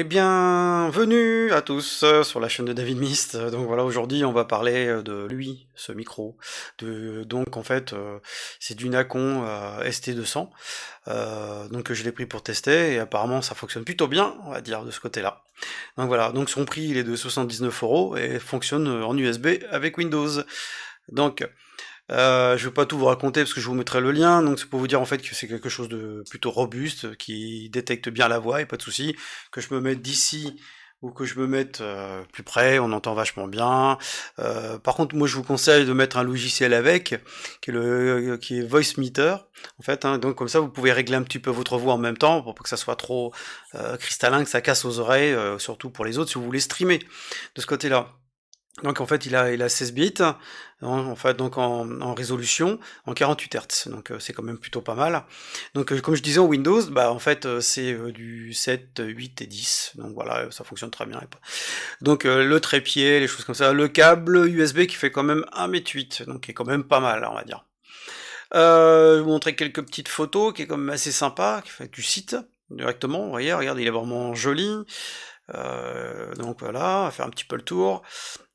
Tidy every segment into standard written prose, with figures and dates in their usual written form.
Bienvenue à tous sur la chaîne de David Mist. Donc voilà, aujourd'hui on va parler de lui, ce micro. Donc en fait, c'est du Nacon ST200. Donc je l'ai pris pour tester et apparemment ça fonctionne plutôt bien, on va dire, de ce côté-là. Donc voilà, donc son prix il est de 79 € et fonctionne en USB avec Windows. Donc je vais pas tout vous raconter parce que je vous mettrai le lien, donc c'est pour vous dire en fait que c'est quelque chose de plutôt robuste, qui détecte bien la voix et pas de souci. Que je me mette d'ici ou que je me mette plus près, on entend vachement bien. Par contre, moi je vous conseille de mettre un logiciel avec, qui est Voice Meter, en fait, hein, donc comme ça vous pouvez régler un petit peu votre voix en même temps, pour pas que ça soit trop cristallin, que ça casse aux oreilles, surtout pour les autres si vous voulez streamer de ce côté-là. Donc en fait, il a 16 bits, en fait, donc en résolution, en 48 Hz, donc c'est quand même plutôt pas mal. Donc comme je disais en Windows, bah en fait c'est du 7, 8 et 10, donc voilà, ça fonctionne très bien. Donc le trépied, les choses comme ça, le câble USB qui fait quand même 1,8 m, donc qui est quand même pas mal, on va dire. Je vais vous montrer quelques petites photos, qui est quand même assez sympa, qui fait du site, directement, vous voyez, regarde, il est vraiment joli. Donc voilà, on va faire un petit peu le tour.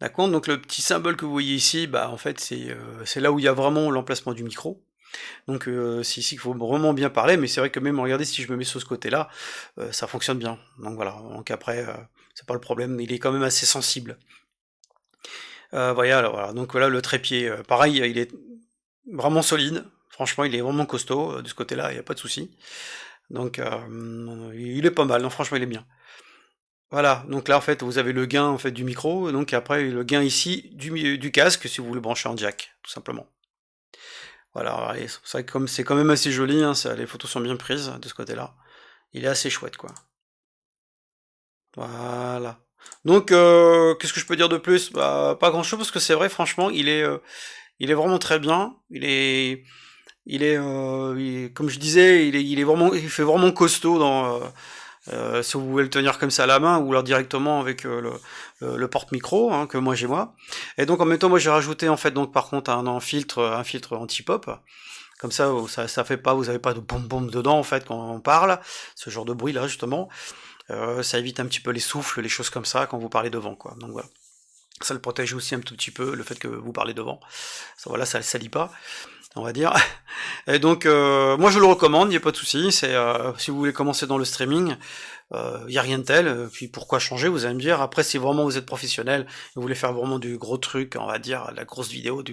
D'accord, donc le petit symbole que vous voyez ici, bah en fait c'est là où il y a vraiment l'emplacement du micro. Donc c'est ici qu'il faut vraiment bien parler, mais c'est vrai que même regardez si je me mets sur ce côté-là, ça fonctionne bien. Donc voilà, donc après c'est pas le problème, il est quand même assez sensible. Voilà, donc voilà le trépied, pareil, il est vraiment solide. Franchement, il est vraiment costaud de ce côté-là, il n'y a pas de souci. Donc il est pas mal, non, franchement il est bien. Voilà, donc là en fait vous avez le gain en fait du micro, donc après le gain ici du casque si vous voulez brancher en jack, tout simplement. Voilà, et c'est vrai que comme c'est quand même assez joli, hein, les photos sont bien prises de ce côté-là. Il est assez chouette quoi. Voilà. Donc qu'est-ce que je peux dire de plus? Bah pas grand-chose parce que c'est vrai franchement il est vraiment très bien. Comme je disais, il fait vraiment costaud si vous voulez le tenir comme ça à la main ou alors directement avec le porte-micro que moi j'ai moi. Et donc en même temps moi j'ai rajouté en fait donc par contre un filtre anti-pop. Comme ça fait pas, vous avez pas de boum boum dedans en fait quand on parle, ce genre de bruit là justement. Ça évite un petit peu les souffles, les choses comme ça quand vous parlez devant quoi. Donc voilà. Ça le protège aussi un tout petit peu le fait que vous parlez devant. Ça voilà, ça le salit pas, on va dire. Et donc, moi je le recommande, il n'y a pas de souci. Si vous voulez commencer dans le streaming, il n'y a rien de tel. Puis pourquoi changer, vous allez me dire. Après, si vraiment vous êtes professionnel, et vous voulez faire vraiment du gros truc, on va dire, la grosse vidéo,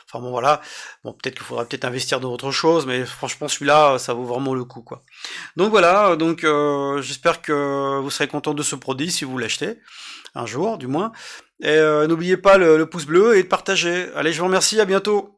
enfin bon voilà. Bon, peut-être qu'il faudra peut-être investir dans autre chose, mais franchement celui-là, ça vaut vraiment le coup, quoi. Donc voilà, donc j'espère que vous serez content de ce produit si vous l'achetez, un jour du moins. Et n'oubliez pas le pouce bleu et de partager. Allez, je vous remercie, à bientôt.